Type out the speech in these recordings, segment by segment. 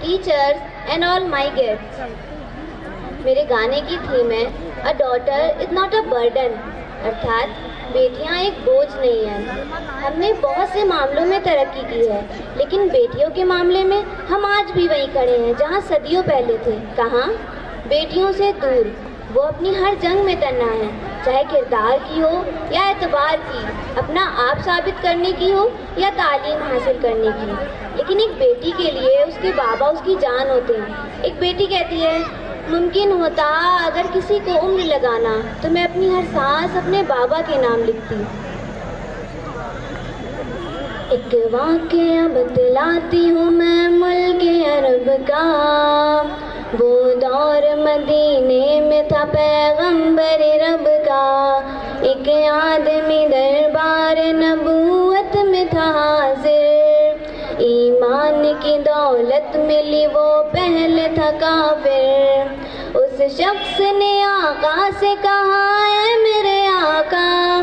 teachers and all my guests. میرے گانے کی تھیم ہے A daughter is not a burden، ارتھات بیٹیاں ایک بوجھ نہیں ہیں۔ ہم نے بہت سے معاملوں میں ترقی کی ہے، لیکن بیٹیوں کے معاملے میں ہم آج بھی وہیں کھڑے ہیں جہاں صدیوں پہلے تھے۔ کہاں؟ بیٹیوں سے دور۔ وہ اپنی ہر جنگ میں تنہا ہے، چاہے کردار کی ہو یا اعتبار کی، اپنا آپ ثابت کرنے کی ہو یا تعلیم حاصل کرنے کی۔ لیکن ایک بیٹی کے لیے اس کے بابا اس کی جان ہوتے ہیں۔ ایک بیٹی کہتی ہے، ممکن ہوتا اگر کسی کو عمر لگانا تو میں اپنی ہر سانس اپنے بابا کے نام لکھتی۔ ایک واقعہ بتلاتی ہوں میں ملک عرب کا، وہ دور مدینے میں تھا پیغمبر رب کا، ایک آدمی دربار نبوت میں تھا حاضر، ایمان کی دولت ملی وہ پہلے تھا کافر، اس شخص نے آقا سے کہا اے میرے آقا،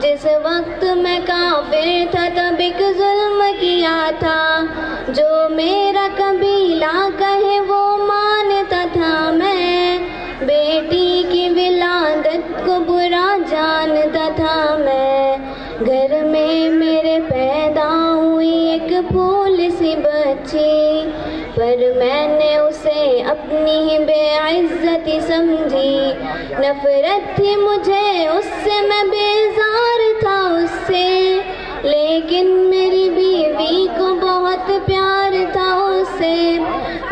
جس وقت میں کافر تھا تب ایک ظلم کیا تھا، جو میرا قبیلہ کہے وہ مانتا تھا، میں بیٹی کی ولادت کو برا جانتا تھا، میں گھر میں میرے پیدا ہوئی ایک پھول سی بچی، پر میں نے اسے اپنی ہی بے عزتی سمجھی، نفرت تھی مجھے اس سے، میں بیزار تھا اس سے، لیکن میری بیوی کو بہت پیار تھا اس سے،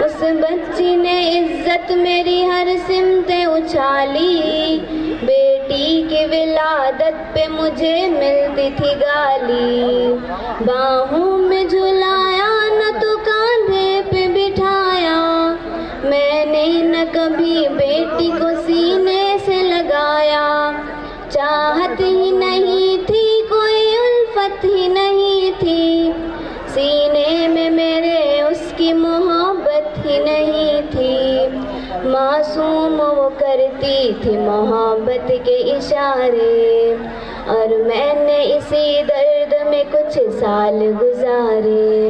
اس بچی نے عزت میری ہر سمت اچھالی، بیٹی کی ولادت پہ مجھے ملتی تھی گالی، باہوں میں جھلایا نہ تو کاندھے پہ بٹھایا، میں نے نہ کبھی بیٹی کو سینے سے لگایا، چاہت ہی نہیں تھی کوئی الفت ہی نہیں تھی، سینے میں میرے اس کی محبت ہی نہیں تھی، معصوم وہ کرتی تھی محبت کے اشارے، اور میں نے اسی درد میں کچھ سال گزارے،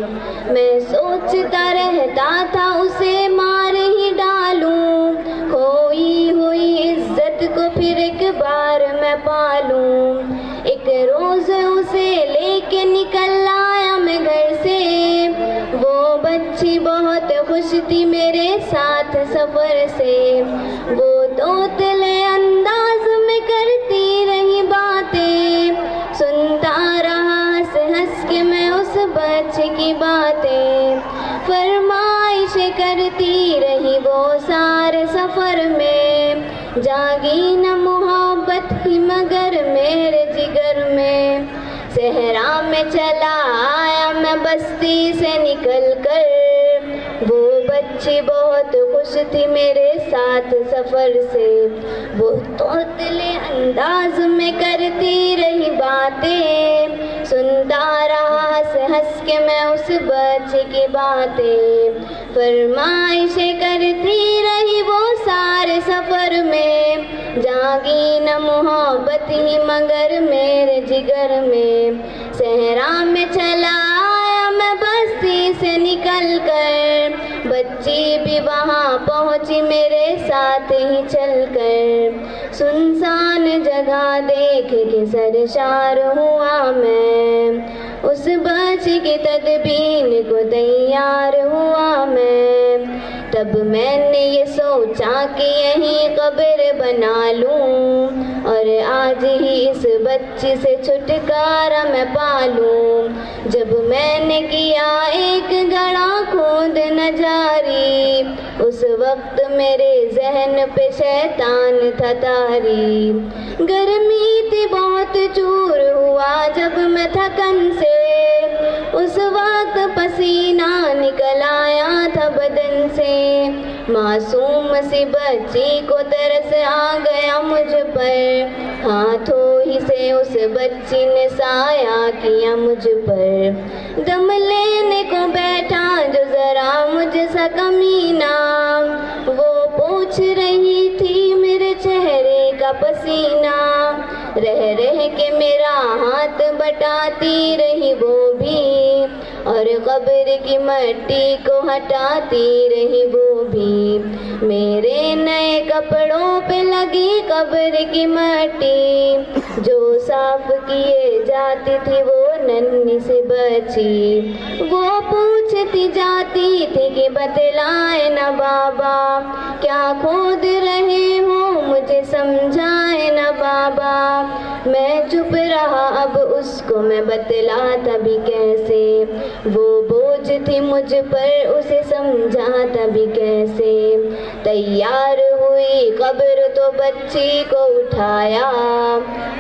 میں سوچتا رہتا تھا اسے مار ہی ڈالوں، کھوئی ہوئی عزت کو پھر ایک بار میں پالوں، ایک روز اسے لے کے نکل آیا میں گھر سے، وہ بچی بہت خوش تھی میرے ساتھ سفر سے، وہ توتلے انداز میں کرتی رہی باتیں، سنتا رہا ہنس ہنس کے میں اس بچے کی باتیں، فرمائشیں کرتی رہی وہ سارے سفر میں، جاگی نہ محبت ہی مگر میرے جگر میں، صحرا میں چلا آیا میں بستی سے نکل کر، وہ بچی بہت خوش تھی میرے ساتھ سفر سے، وہ توتلے انداز میں کرتی رہی باتیں، سنتا رہا ہنس ہنس کے میں اس بچے کی باتیں، فرمائشیں کرتی رہی وہ سارے سفر میں، جاگی نہ محبت ہی مگر میرے جگر میں، صحرا میں چلا آیا میں بستی سے نکل کر، بچی بھی وہاں پہنچی میرے ساتھ ہی چل کر، سنسان جگہ دیکھ کے سرشار ہوا میں، اس بچی کی تدبین کو تیار ہوا میں، تب میں نے یہ سوچا کہ یہیں قبر بنا لوں، اور آج ہی اس بچی سے چھٹکارا میں پالوں، جب میں نے کیا ایک گڑھا کھود نہ جاری، اس وقت میرے ذہن پہ شیطان تھا طاری، گرمی تھی بہت چور ہوا جب میں تھکن سے، اس وقت پسینہ نکل آیا تھا بدن سے، معصوم سی بچی کو ترس آ گیا مجھ پر، ہاتھوں ہی سے اس بچی نے سایہ کیا مجھ پر، دم لینے کو بیٹھا جو ذرا مجھ سا کمینہ، وہ پوچھ رہی تھی میرے چہرے کا پسینہ، رہ رہ کے میرا ہاتھ بٹاتی رہی وہ بھی، اور قبر کی مٹی کو ہٹاتی رہی وہ بھی، میرے نئے کپڑوں پہ لگی قبر کی مٹی، جو صاف کیے جاتی تھی وہ ننھی سی بچی، وہ پوچھتی جاتی تھی کہ بتلائے نا بابا، کیا کھود رہے ہو مجھے سمجھائے نا بابا، میں چپ رہا اب اس کو میں بتلاتا بھی کیسے، وہ بوجھ تھی مجھ پر اسے سمجھاتا بھی کیسے، تیار ہوئی قبر تو بچی کو اٹھایا،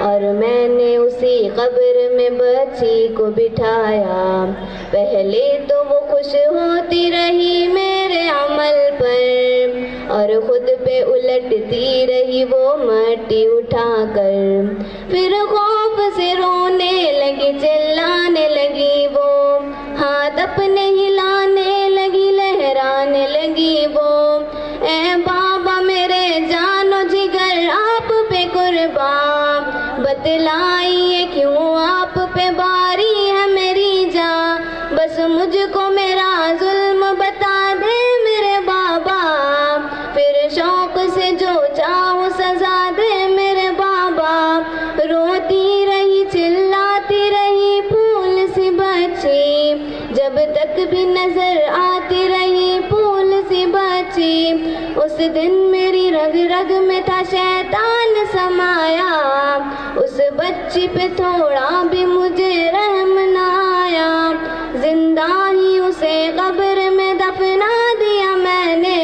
اور میں نے اسی قبر میں بچی کو بٹھایا، پہلے تو وہ خوش ہوتی رہی میرے عمل پر، اور خود پہ الٹتی رہی وہ مٹی اٹھا کر، پھر خوف سے رونے لگی چلانے لگی وہ، ہاتھ اپنے ہلانے لگی لہرانے لگی وہ، اے بابا میرے جانو جگر آپ پہ قربان، بتلائیے کیوں آپ پہ باری ہے میری جان، بس مجھ کو میرا ظلم بتا دے میرے بابا، پھر شوق سے جو چاہو سزا دے میرے بابا، روتی رہی چلاتی رہی پھول سی بچی، جب تک بھی نظر آتی رہی پھول سی بچی، اس دن میری رگ رگ میں تھا شیطان سمایا، اس بچی پہ تھوڑا بھی مجھے رحم نہ آیا، زندہ ہی اسے قبر میں دفنا دیا میں نے،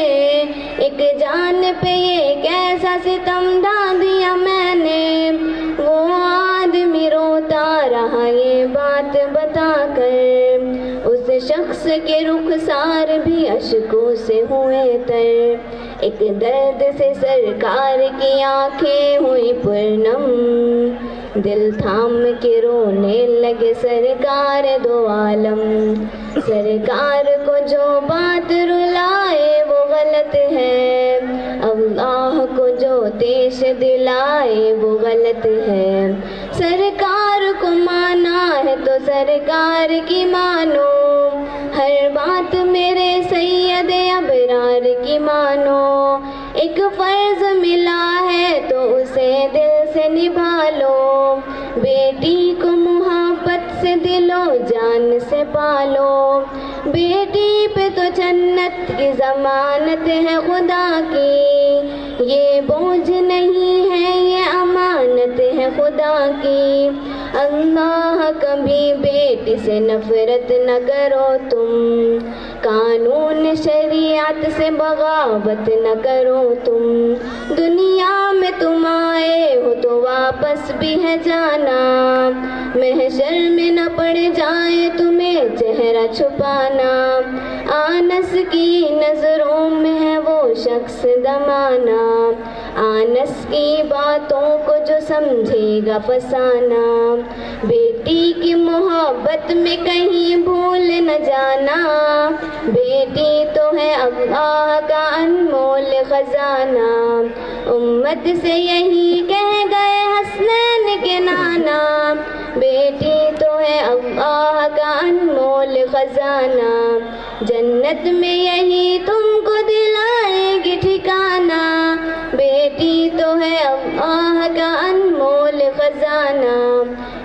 ایک جان پہ یہ کیسا ستم ڈھا دیا میں نے، وہ آدمی روتا رہا یہ بات بتا کر، اس شخص کے رخسار بھی اشکوں سے ہوئے تر، ایک درد سے سرکار کی آنکھیں ہوئی پرنم، دل تھام کے رونے لگے سرکار دو عالم، سرکار کو جو بات رلائے وہ غلط ہے، اللہ کو جو تیش دلائے وہ غلط ہے، سرکار کو مانا ہے تو سرکار کی مانو، ہر بات میرے سید ابرار کی مانو، ایک فرض ملا ہے تو اسے دل سے نبھا لو، بیٹی کو محبت سے دل و جان سے پالو، بیٹی پہ تو جنت کی ضمانت ہے خدا کی، یہ بوجھ نہیں ہے یہ امانت ہے خدا کی، اللہ کبھی بیٹی سے نفرت نہ کرو تم، قانون شریعت سے بغاوت نہ کرو تم، دنیا میں تم آئے ہو تو واپس بھی ہے جانا، محشر میں نہ پڑ جائے تمہیں چہرہ چھپانا، آنس کی نظروں میں ہے وہ شخص دمانا، آنس کی باتوں کو جو سمجھے گا فسانہ، بیٹی کی محبت میں کہیں بھول نہ جانا، بیٹی تو ہے اللہ کا انمول خزانہ، امت سے یہی کہہ گئے حسنین کے نانا، بیٹی تو ہے اللہ کا انمول خزانہ، جنت میں یہی تم کو دلائے گی ٹھکانہ، بیٹی تو ہے اللہ کا انمول خزانہ،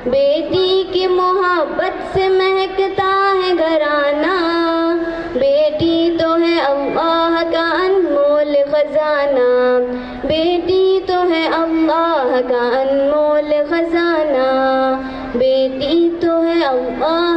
بیٹی کی محبت سے مہکتا ہے گھرانہ، بیٹی تو ہے اللہ کا انمول خزانہ، بیٹی تو ہے اللہ کا انمول خزانہ، بیٹی تو ہے اللہ